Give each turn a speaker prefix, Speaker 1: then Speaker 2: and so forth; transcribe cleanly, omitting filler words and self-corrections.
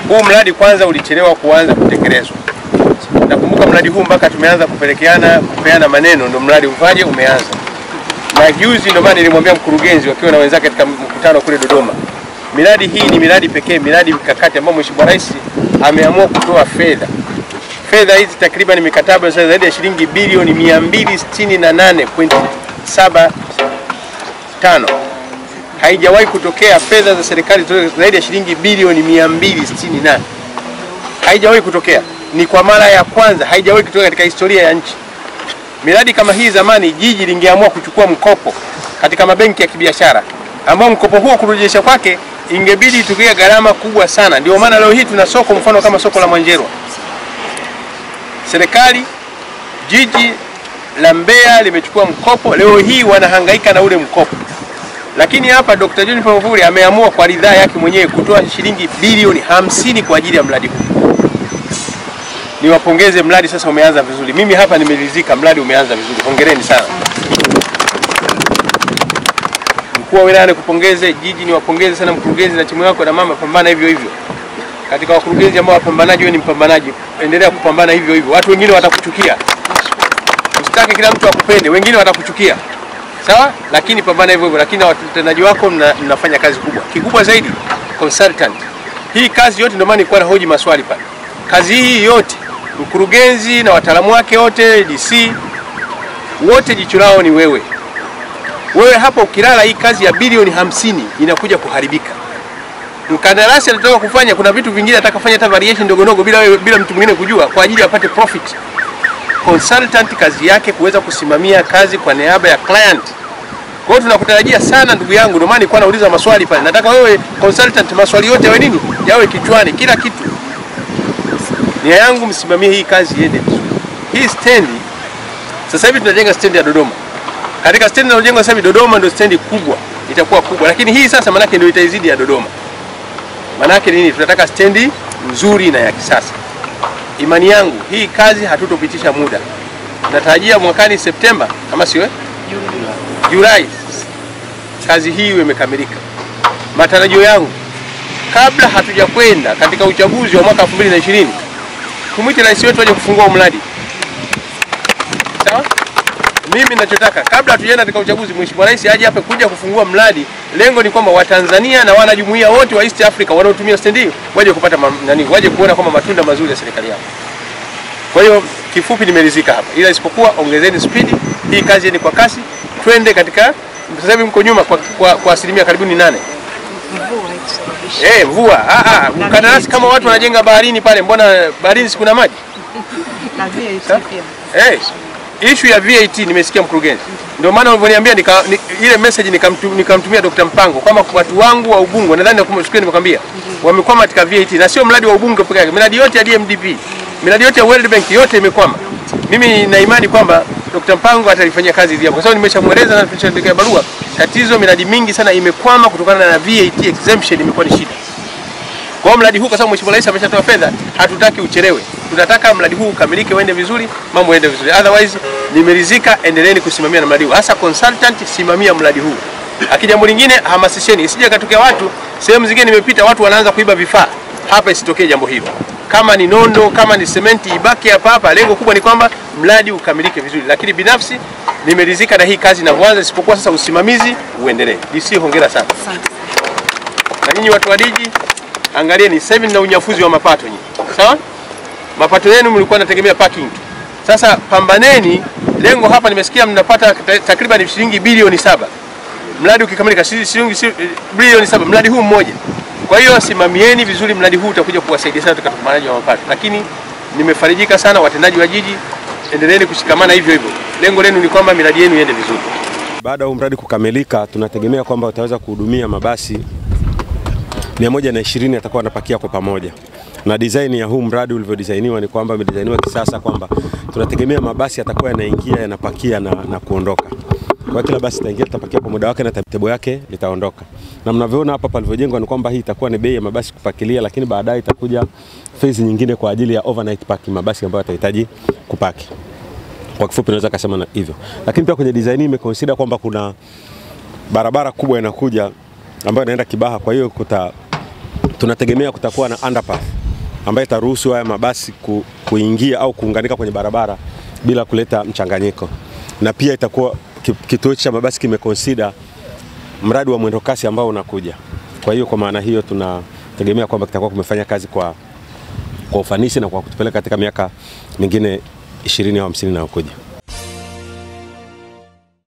Speaker 1: Huu mradi kwanza ulichelewa kuanza kutekelezwa. Nakumbuka mradi huu mpaka tumeanza kupeana maneno ndio mradi umeanza. Na juzi ndio maana nilimwambia mkurugenzi wakiwa na wenzake katika mkutano kule Dodoma. Miradi hii ni miradi pekee, miradi mikakati ambayo Mheshimiwa Rais ameamua kutoa fedha. Fedha hizi takriban mikataba zaidi ya shilingi bilioni 268.75. Haijawahi kutokea fedha za serikali zaidi ya shilingi bilioni 268. Haijawahi kutokea. Ni kwa mara ya kwanza, haijawahi kutokea katika historia ya nchi. Miradi kama hii zamani jiji lingeamua kuchukua mkopo katika mabenki ya kibiashara, ambao mkopo huo kurejesha kwake ingebidi itukie gharama kubwa sana. Ndio maana leo hii tuna soko mfano kama soko la Mwanjerwa. Serikali jiji la Mbeya limechukua mkopo, leo hii wanahangaika na ule mkopo. Lakini hapa Dr. John Magufuli ameamua kwa ridhaa yake mwenyewe kutoa shilingi bilioni 50 kwa ajili ya mradi huu. Niwapongeze, mradi sasa umeanza vizuri. Mimi hapa nimeridhika, mradi umeanza vizuri. Hongereni sana. Mkuu wa wilaya nikupongeze, jiji niwapongeze sana mkurugenzi na timu yako na mama, pambana hivyo hivyo. Katika wakurugenzi ambao wapambanaji, wewe ni mpambanaji, endelea kupambana hivyo hivyo. Watu wengine watakuchukia. Usitaki kila mtu akupende, wengine watakuchukia. Sawa? Lakini pambana hivyo hivyo. Lakini watendaji wako mnafanya kazi kubwa. Kikubwa zaidi consultant. Hii kazi yote ndio maana nilikuwa nahoji maswali pale. Kazi hii yote mkurugenzi na wataalamu wake wote, DC wote jicho lao ni wewe. Wewe hapa ukilala hii kazi ya bilioni 50 inakuja kuharibika. Mkandarasi anataka kufanya, kuna vitu vingine ataka kufanya hata variation ndogo ndogo bila mtu mwingine kujua kwa ajili apate profit. Consultant kazi yake kuweza kusimamia kazi kwa niaba ya client. Kwa hiyo tunakutarajia sana ndugu yangu, ndio maana nilikuwa nauliza maswali pale. Nataka wewe consultant maswali yote yawe nini? Yawe kichwani, kila kitu. Nia yangu msimamie hii kazi iende vizuri. Hii stendi sasa hivi tunajenga stendi ya Dodoma. Katika stendi tunajengwa sasa hivi Dodoma ndio stendi kubwa, itakuwa kubwa. Lakini hii sasa manake ndio itaizidi ya Dodoma. Manake nini? Tunataka stendi nzuri na ya kisasa. Imani yangu hii kazi hatutopitisha muda. Natarajia mwakani Septemba kama siwe Julai kazi hii imekamilika. Matarajio yangu kabla hatujakwenda katika uchaguzi wa mwaka 2020 tumwite rais wetu aje kufungua mradi. Sawa? Mimi ninachotaka kabla hatujaenda katika uchaguzi, Mheshimiwa Rais aje hapa kuja kufungua mradi. Lengo ni kwamba Watanzania na wanajumuiya wote wa East Africa wanaotumia stendi waje kupata waje kuona kama matunda mazuri ya serikali yao. Kwa hiyo kifupi nimeridhika hapa. Ila isipokuwa ongezeni speed, hii kazi ni kwa kasi, twende katika sasa hivi mko nyuma kwa asilimia karibuni 8. Mvua. Mkandarasi kama watu wanajenga baharini pale, mbona baharini si kuna maji?
Speaker 2: Na VAT pia.
Speaker 1: Issue ya VAT nimesikia mkurugenzi. Ndio maana walivyoniambia ile message nikamtumia Dr. Mpango kama watu wangu wa Ubungo, nadhani nakumsikia nimekwambia. Wamekwama katika VAT na sio mradi wa Ubungo pekee yake. Miradi yote ya DMDP, miradi yote ya World Bank yote imekwama. Mimi na imani kwamba Dr. Mpango atalifanyia kazi hili hapo. Kwa sababu nimeshamueleza na nimeshaandika barua. Tatizo miradi mingi sana imekwama kutokana na VAT exemption imekuwa ni shida. Kwa hiyo mradi huu kwa sababu Mheshimiwa Rais ameshatoa fedha, hatutaki uchelewe. Tunataka mradi huu ukamilike, uende vizuri, mambo yaende vizuri. Otherwise nimeridhika, endeleeni kusimamia na mradi huu. Hasa consultant, simamia mradi huu. Jambo lingine, hamasisheni. Isije katokea watu sehemu zingine nimepita watu wanaanza kuiba vifaa. Hapa isitokee jambo hilo. Kama ni nondo, kama ni sementi ibaki hapa. Lengo kubwa ni kwamba mradi ukamilike vizuri. Lakini binafsi nimeridhika na hii kazi inavyoanza, isipokuwa sasa usimamizi uendelee. DC hongera sana.
Speaker 2: Asante.
Speaker 1: Na nyinyi watu wa Diji, angalieni sasa hivi na unyafuzi wa mapato nyinyi. Sawa? Mapato yenu mlikuwa mnategemea parking tu. Sasa pambaneni, lengo hapa nimesikia mnapata takriban shilingi bilioni 7. Mradi ukikamilika shilingi bilioni 7 mradi huu mmoja. Kwa hiyo simamieni vizuri mradi huu, utakuja kuwasaidia sana katika upatikanaji wa mapato. Lakini nimefarijika sana, watendaji wa jiji, endeleeni kushikamana hivyo hivyo. Lengo lenu ni kwamba miradi yenu iende vizuri.
Speaker 3: Baada ya mradi kukamilika, tunategemea kwamba utaweza kuhudumia mabasi 120 yatakuwa yanapakia kwa pamoja. Na design ya huu mradi ulivyodesigniwa ni kwamba umedesigniwa kisasa, kwamba tunategemea mabasi yatakuwa yanaingia, yanapakia na kuondoka. Kwa kila basi itaingia, litapakia kwa muda wake na timetable yake litaondoka. Na mnavyoona hapa palivyojengwa ni kwamba hii itakuwa ni bei ya mabasi kupakilia, lakini baadaye itakuja phase nyingine kwa ajili ya overnight parking, mabasi ambayo yatahitaji kupaki. Kwa kifupi naweza kusema hivyo. Lakini pia kwenye design hii imeconsider kwamba kuna barabara kubwa inakuja ambayo inaenda Kibaha, kwa hiyo tunategemea kutakuwa na underpass ambayo itaruhusu haya mabasi kuingia au kuunganika kwenye barabara bila kuleta mchanganyiko. Na pia itakuwa kituo cha mabasi kimeconsider mradi wa mwendo kasi ambao unakuja. Kwa hiyo kwa maana hiyo tunategemea kwamba kitakuwa kumefanya kazi kwa ufanisi na kwa kutupeleka katika miaka mingine 20 au 50 inayokuja.